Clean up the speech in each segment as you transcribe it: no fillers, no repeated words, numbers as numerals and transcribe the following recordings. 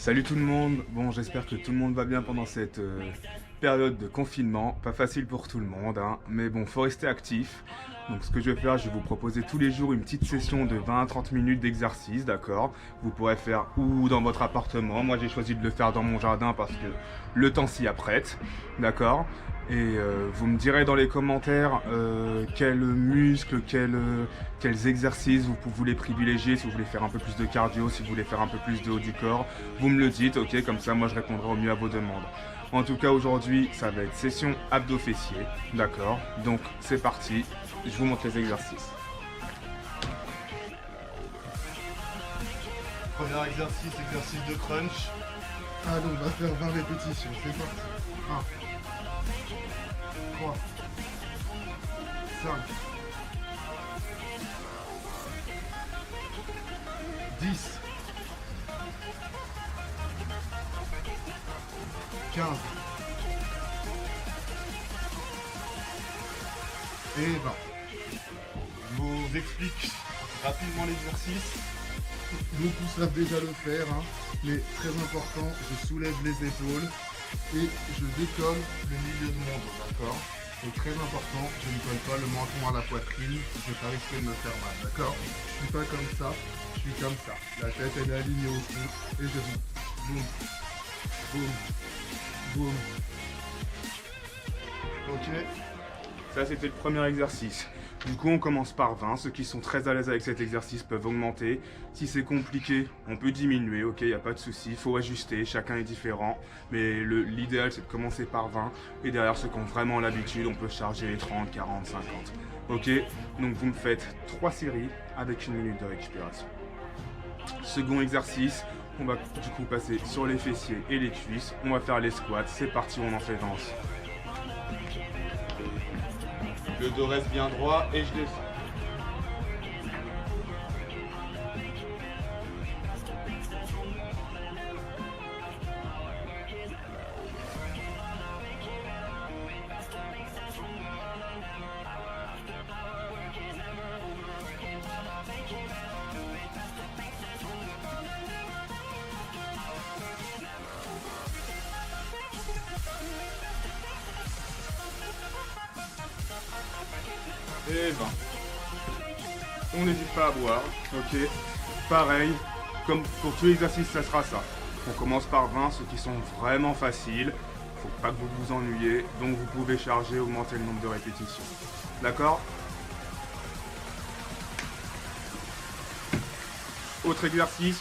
Salut tout le monde, bon j'espère que tout le monde va bien pendant cette période de confinement, pas facile pour tout le monde, hein, mais bon faut rester actif. Donc ce que je vais faire, je vais vous proposer tous les jours une petite session de 20 à 30 minutes d'exercice, d'accord. Vous pourrez faire ou dans votre appartement, moi j'ai choisi de le faire dans mon jardin parce que le temps s'y apprête, d'accord. Et vous me direz dans les commentaires quels muscles, quels exercices vous voulez privilégier, si vous voulez faire un peu plus de cardio, si vous voulez faire un peu plus de haut du corps. Vous me le dites, ok, comme ça moi je répondrai au mieux à vos demandes. En tout cas aujourd'hui ça va être session abdos fessiers, d'accord. Donc c'est parti, je vous montre les exercices. Premier exercice, exercice de crunch. Allez, on va faire 20 répétitions, c'est parti. 1, 3, 5, 10, 15 et 20. Je vous explique rapidement l'exercice. Beaucoup savent déjà le faire, hein, mais très important, je soulève les épaules et je décolle le milieu de mon dos, d'accord? Et très important, je ne colle pas le menton à la poitrine, je vais pas risquer de me faire mal, d'accord? Je suis pas comme ça, je suis comme ça. La tête elle est alignée au cou et je monte. Boum, boum, boum. Ok, ça c'était le premier exercice. Du coup on commence par 20, ceux qui sont très à l'aise avec cet exercice peuvent augmenter. Si c'est compliqué, on peut diminuer, ok, il n'y a pas de souci, il faut ajuster, chacun est différent. Mais l'idéal c'est de commencer par 20 et derrière ceux qui ont vraiment l'habitude, on peut charger les 30, 40, 50. Ok, donc vous me faites 3 séries avec 1 minute de récupération. Second exercice, on va du coup passer sur les fessiers et les cuisses. On va faire les squats, c'est parti, on en fait 20 aussi. Le dos reste bien droit et je descends. Et 20. On n'hésite pas à boire, ok. Pareil, comme pour tout exercice, ça sera ça. On commence par 20, ceux qui sont vraiment faciles. Faut pas que vous vous ennuyiez, donc vous pouvez charger, augmenter le nombre de répétitions. D'accord? Autre exercice,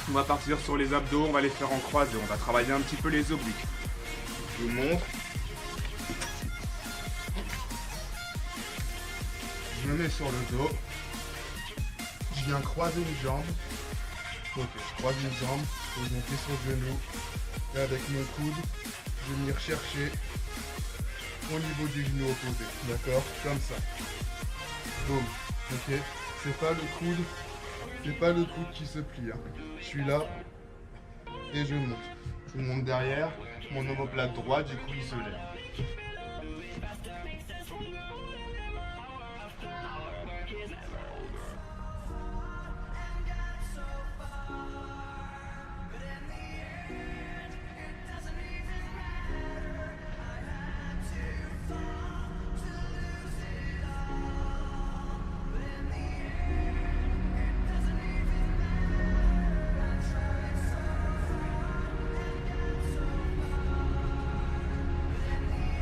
on va partir sur les abdos, on va les faire en croisé, on va travailler un petit peu les obliques. Je vous montre. Je me mets sur le dos, je viens croiser une jambe, ok, je croise une jambe, je vais monter sur le genou, et avec mon coude, je vais venir chercher au niveau du genou opposé, d'accord, comme ça, boum, ok, c'est pas le coude qui se plie, hein. Je suis là, et je monte derrière, mon omoplate droit, du coup il se lève.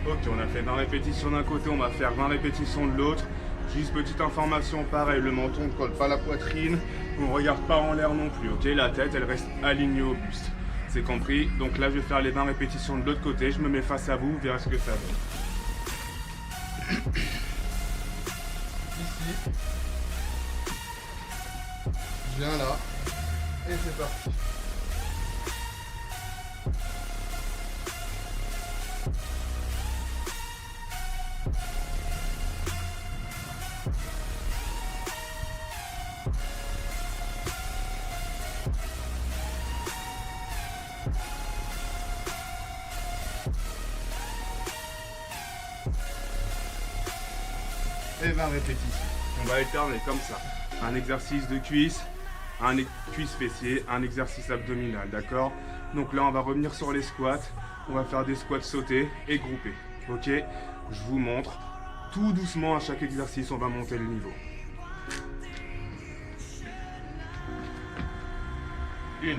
Ok, on a fait 20 répétitions d'un côté, on va faire 20 répétitions de l'autre. Juste petite information, pareil, le menton ne colle pas la poitrine, on ne regarde pas en l'air non plus, ok. La tête, elle reste alignée au buste. C'est compris? Donc là, je vais faire les 20 répétitions de l'autre côté, je me mets face à vous, vous verrez ce que ça donne. Ici, je viens là, et c'est parti. Et 20 répétitions. On va alterner comme ça. Un exercice de cuisse, cuisse fessier, un exercice abdominal, d'accord? Donc là, on va revenir sur les squats. On va faire des squats sautés et groupés, ok? Je vous montre. Tout doucement, à chaque exercice, on va monter le niveau. 1.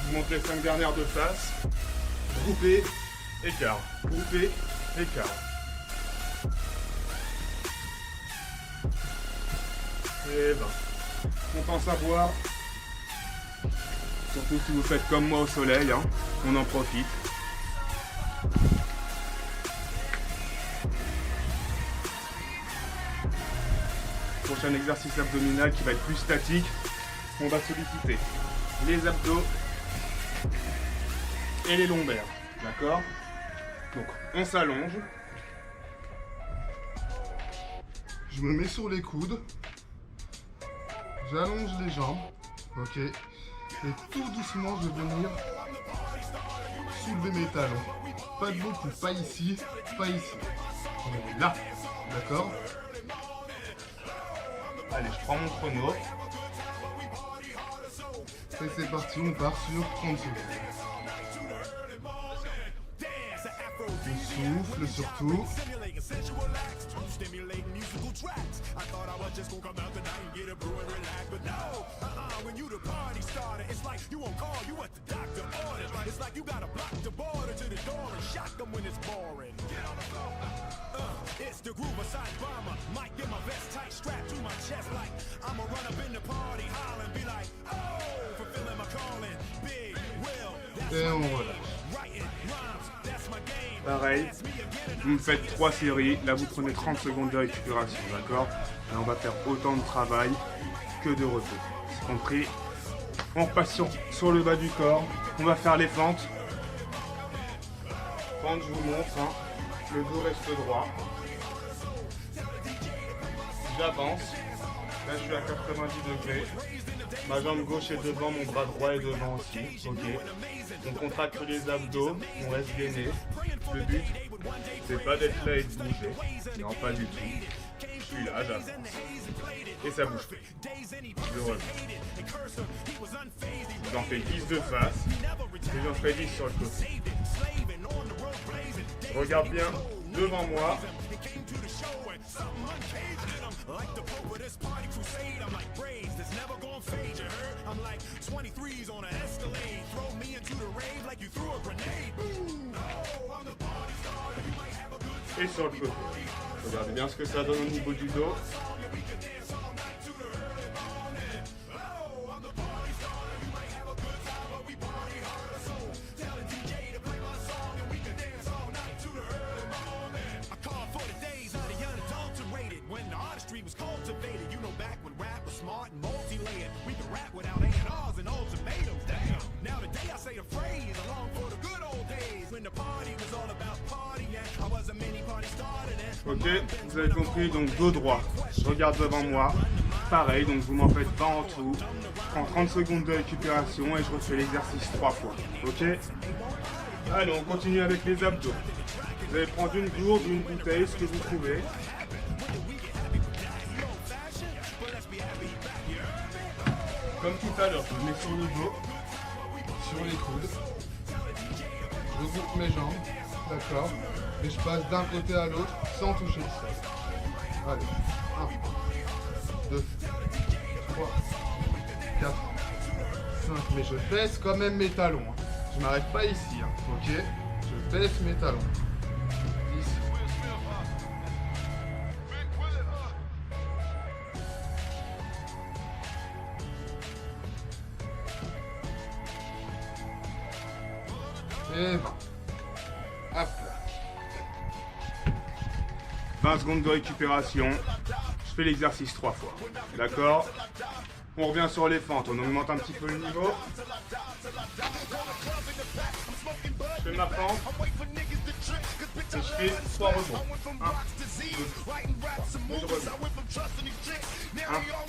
Je monte les 5 dernières de face. Groupé, écart. Groupé, écart. Et 20. Content savoir. Surtout si vous faites comme moi au soleil, hein, on en profite. Prochain exercice abdominal qui va être plus statique. On va solliciter les abdos et les lombaires, d'accord? Donc on s'allonge. Je me mets sur les coudes. J'allonge les jambes. Ok. Et tout doucement, je vais venir soulever mes talons. Pas de beaucoup, pas ici, pas ici. On est là, d'accord? Allez, je prends mon chrono. Et c'est parti, on part sur 30 secondes. Je souffle surtout. Et on relâche. Pareil, vous me faites 3 séries, là vous prenez 30 secondes de récupération, d'accord? Et on va faire autant de travail que de repos. C'est compris? On repasse sur le bas du corps, on va faire les fentes. Fente, je vous montre, hein. Le dos reste droit. J'avance, là je suis à 90 degrés. Ma jambe gauche est devant, mon bras droit est devant aussi, ok? On contracte les abdos, on reste gainé. Le but, c'est pas d'être là et de bouger. Non, pas du tout. Je suis là, j'avance. Et ça bouge plus. Je reviens. J'en fais 10 de face. Et j'en fais 10 sur le côté. Je regarde bien devant moi. Et sur le côté. Regardez bien ce que ça donne au niveau du dos. Ok, vous avez compris, donc dos droit, je regarde devant moi, pareil, donc vous m'en faites 20 en tout, je prends 30 secondes de récupération et je refais l'exercice 3 fois, ok? Allez, on continue avec les abdos. Vous allez prendre une gourde ou une bouteille, ce que vous trouvez. Comme tout à l'heure, je me mets sur le dos, Sur les coudes. Je groupe mes jambes, d'accord? Et je passe d'un côté à l'autre sans toucher le sol. Allez, 1, 2, 3, 4, 5. Mais je baisse quand même mes talons. Hein. Je m'arrête pas ici, hein, ok? Je baisse mes talons. 10. Et 20. Hop là. 20 secondes de récupération. Je fais l'exercice 3 fois. D'accord? On revient sur les fentes. On augmente un petit peu le niveau. Je fais ma fente. fais 3 rebonds. 1, 2, 3. Et je reviens. 1, 2, 3. Et je reviens.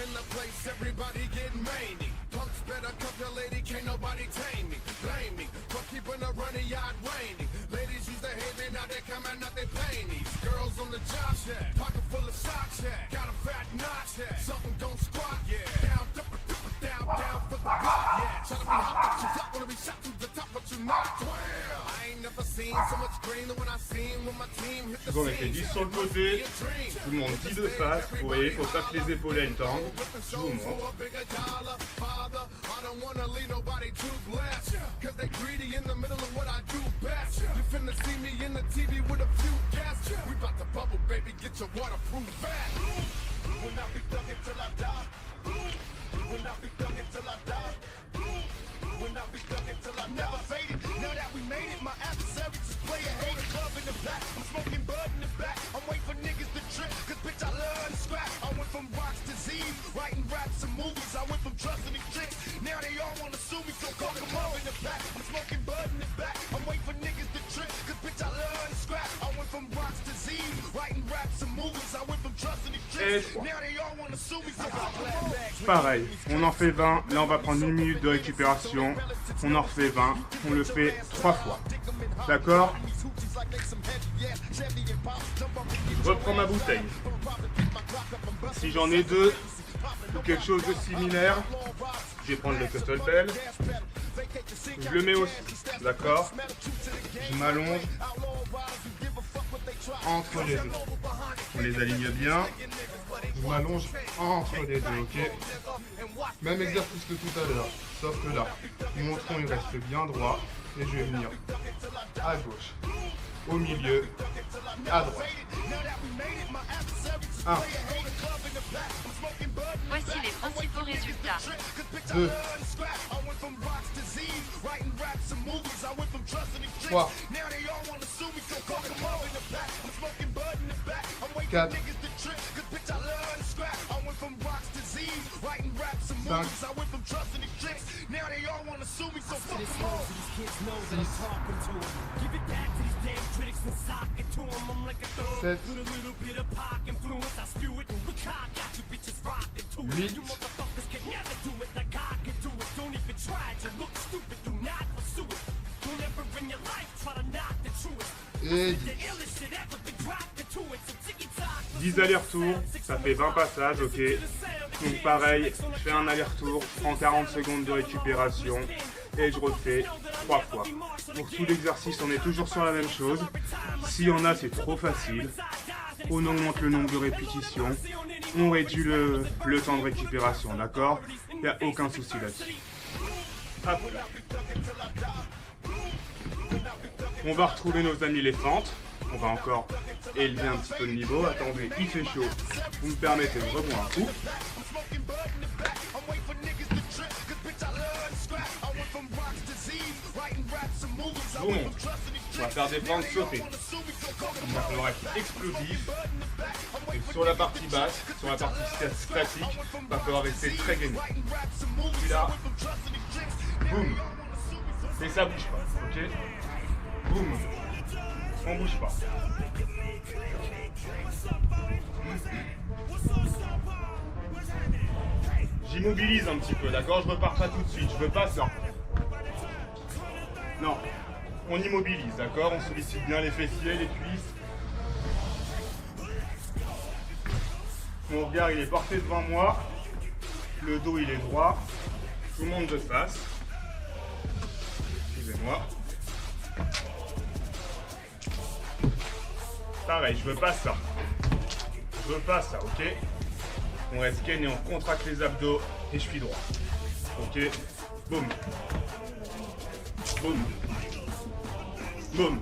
In the place, everybody get many. Punks better cuff your lady, can't nobody tame me. Blame me for keeping a running yard raining. Ladies used to hate me, now they coming out they panties. Girls on the job, pocket full of socks, got a fat notch, something don't squat, down, down for the block, trying to be hot, but you flop, wanna be shot to the top, but you not. I ain't never seen so much green than when I seen when my team hit the Bon, on a fait 10 sur le côté, tout le monde 10 de face, vous voyez, faut pas que les épaules elles tendent, je vous montre. Et 3. Pareil, on en fait 20, là on va prendre 1 minute de récupération, on en refait 20, on le fait 3 fois. D'accord? Je reprends ma bouteille. Si j'en ai 2 ou quelque chose de similaire, je vais prendre le kettlebell. Je le mets aussi, d'accord? Je m'allonge entre les deux. On les aligne bien. Je m'allonge entre les deux, ok? Même exercice que tout à l'heure, sauf que là, mon tronc il reste bien droit et je vais venir à gauche, au milieu, à droite. 1, Voici les principaux résultats. 2, 3, 4, 5, 7, 8, et 10 allers-retours, ça fait 20 passages, ok. Donc pareil, je fais un aller-retour, je prends 40 secondes de récupération et je refais 3 fois. Pour tout l'exercice, on est toujours sur la même chose. S'il y en a, c'est trop facile. On augmente le nombre de répétitions, on réduit le temps de récupération, d'accord? Il n'y a aucun souci là-dessus. Hop là. On va retrouver nos amis les fentes. On va encore élever un petit peu le niveau. Attendez, il fait chaud. Vous me permettez de reboire un coup. Je vous montre. On va faire des fentes sautées. Il va falloir être explosif. Et sur la partie basse, sur la partie statique, il va falloir rester très gainé. Puis là, boum. Et ça bouge pas, ok? Boum. On bouge pas. J'immobilise un petit peu, d'accord? Je repars pas tout de suite, je veux pas ça. Non, on immobilise, d'accord? On sollicite bien les fessiers, les cuisses. Mon regard il est porté devant moi. Le dos il est droit. Je vous montre de face. Excusez-moi. Pareil, je veux pas ça. Je veux pas ça, ok? On reste ken et on contracte les abdos et je suis droit. Ok? Boum. Boum. Boum.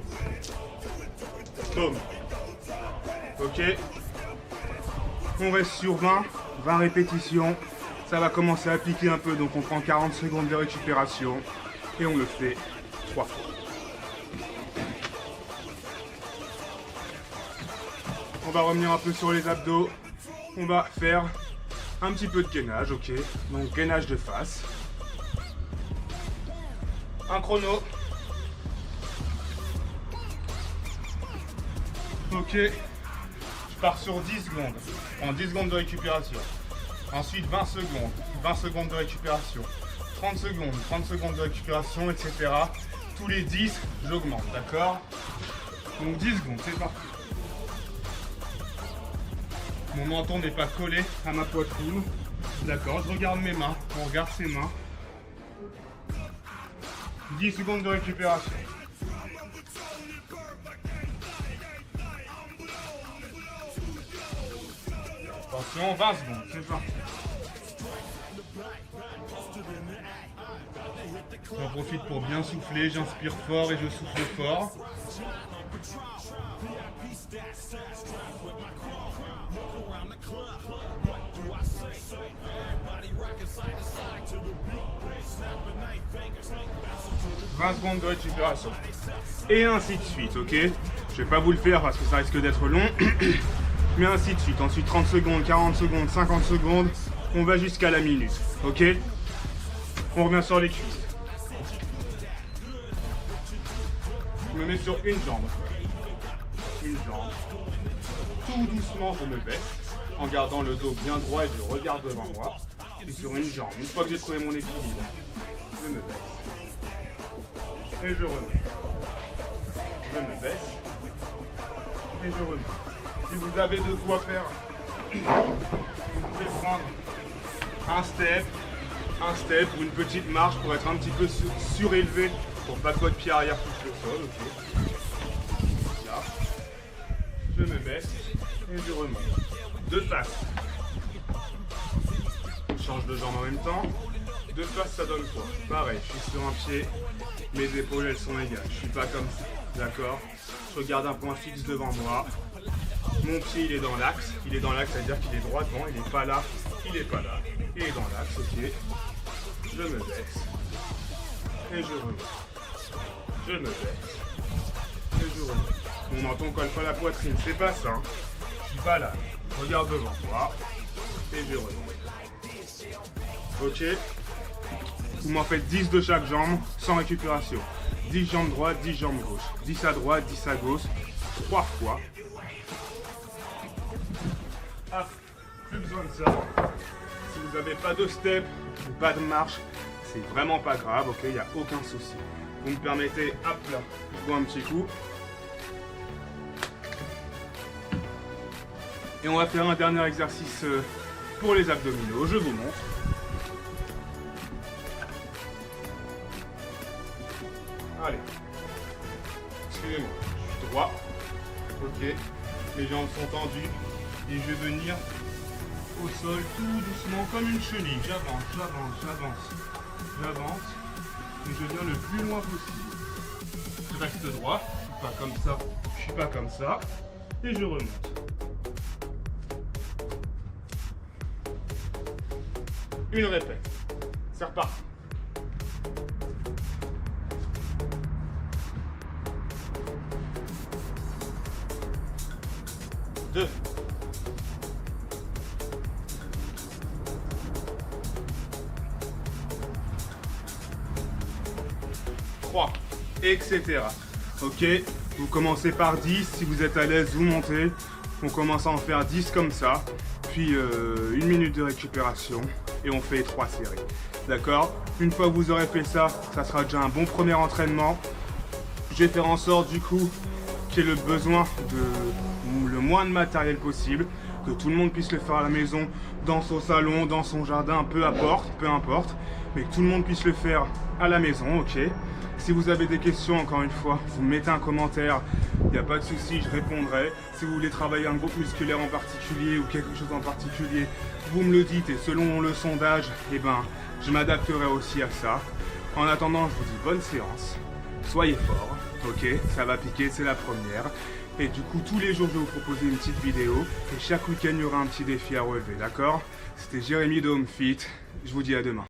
Boum. Ok? On reste sur 20 répétitions. Ça va commencer à piquer un peu, donc on prend 40 secondes de récupération et on le fait 3 fois. On va revenir un peu sur les abdos. On va faire un petit peu de gainage, ok. Donc gainage de face. Un chrono. Ok. Je pars sur 10 secondes. En 10 secondes de récupération. Ensuite 20 secondes. 20 secondes de récupération. 30 secondes. 30 secondes de récupération, etc. Tous les 10, j'augmente, d'accord? Donc 10 secondes, c'est parti. Mon menton n'est pas collé à ma poitrine. D'accord, je regarde mes mains. On regarde ses mains. 10 secondes de récupération. Attention, 20 secondes, c'est parti. J'en profite pour bien souffler, j'inspire fort et je souffle fort. « 20 secondes de récupération. » Et ainsi de suite, ok? Je vais pas vous le faire parce que ça risque d'être long. Mais ainsi de suite. Ensuite 30 secondes, 40 secondes, 50 secondes. On va jusqu'à la minute, ok? On revient sur les cuisses. Je me mets sur une jambe. Une jambe. Tout doucement, je me baisse en gardant le dos bien droit et je regarde devant moi. Et sur une jambe. Une fois que j'ai trouvé mon équilibre, je me baisse. Et je remets. Je me baisse. Et je remets. Si vous avez de quoi faire, vous pouvez prendre un step ou une petite marche pour être un petit peu surélevé pour pas que votre pied arrière touche le sol, ok. Là, je me baisse et je remonte. De face. Je change de jambe en même temps. De face, ça donne quoi? Pareil, je suis sur un pied, mes épaules elles sont égales. Je suis pas comme ça, d'accord? Je regarde un point fixe devant moi. Mon pied il est dans l'axe, c'est-à-dire qu'il est droit devant, il n'est pas là, il est pas là, il est dans l'axe, ok. Je me baisse et je remonte. Je me baisse et je remonte. Mon menton colle pas la poitrine, c'est pas ça. Hein. Je suis pas là. Je regarde devant moi et je remonte. Ok. Vous m'en faites 10 de chaque jambe sans récupération. 10 jambes droites, 10 jambes gauche. 10 à droite, 10 à gauche. 3 fois. Ah, plus besoin de ça. Si vous n'avez pas de step ou pas de marche, c'est vraiment pas grave, ok, il n'y a aucun souci. Vous me permettez, hop là, je bois un petit coup. Et on va faire un dernier exercice pour les abdominaux, je vous montre. Allez, excusez-moi, je suis droit, ok, mes jambes sont tendues. Et je vais venir au sol tout doucement comme une chenille. J'avance, j'avance, j'avance, j'avance. Et je viens le plus loin possible. Je reste droit, je suis pas comme ça, je suis pas comme ça. Et je remonte. Une répète. C'est reparti. Deux. 3, etc. Ok, vous commencez par 10, si vous êtes à l'aise, vous montez. On commence à en faire 10 comme ça, puis 1 minute de récupération et on fait 3 séries. D'accord? Une fois que vous aurez fait ça, ça sera déjà un bon premier entraînement. Je vais faire en sorte du coup qu'il y ait le besoin de le moins de matériel possible, que tout le monde puisse le faire à la maison, dans son salon, dans son jardin, peu importe, mais que tout le monde puisse le faire à la maison, ok? Si vous avez des questions, encore une fois, vous mettez un commentaire, il n'y a pas de souci, je répondrai. Si vous voulez travailler un groupe musculaire en particulier ou quelque chose en particulier, vous me le dites et selon le sondage, eh ben, je m'adapterai aussi à ça. En attendant, je vous dis bonne séance, soyez forts, ok? Ça va piquer, c'est la première. Et du coup, tous les jours, je vais vous proposer une petite vidéo. Et chaque week-end, il y aura un petit défi à relever, d'accord? C'était Jérémy de Home Fit. Je vous dis à demain.